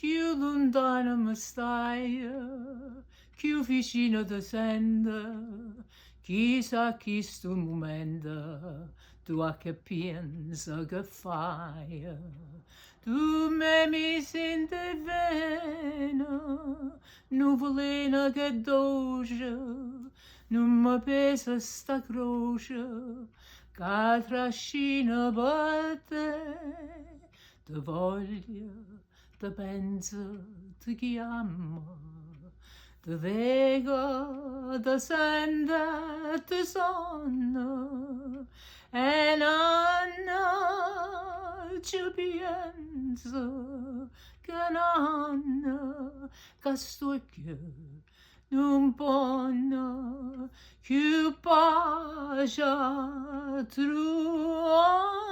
più lontano mi stai, più vicino ti sento, chissà chi sto momento tu a che pensa che fai. Tu me mi senti bene, nuvolina che dolce, non mi pesa sta croce, che trascina per te. Ti voglio, ti penso, ti chiamo, ti vedo, ti sento, ti sonno, e non ci penso che non, che sto qui, non può più pace trovare.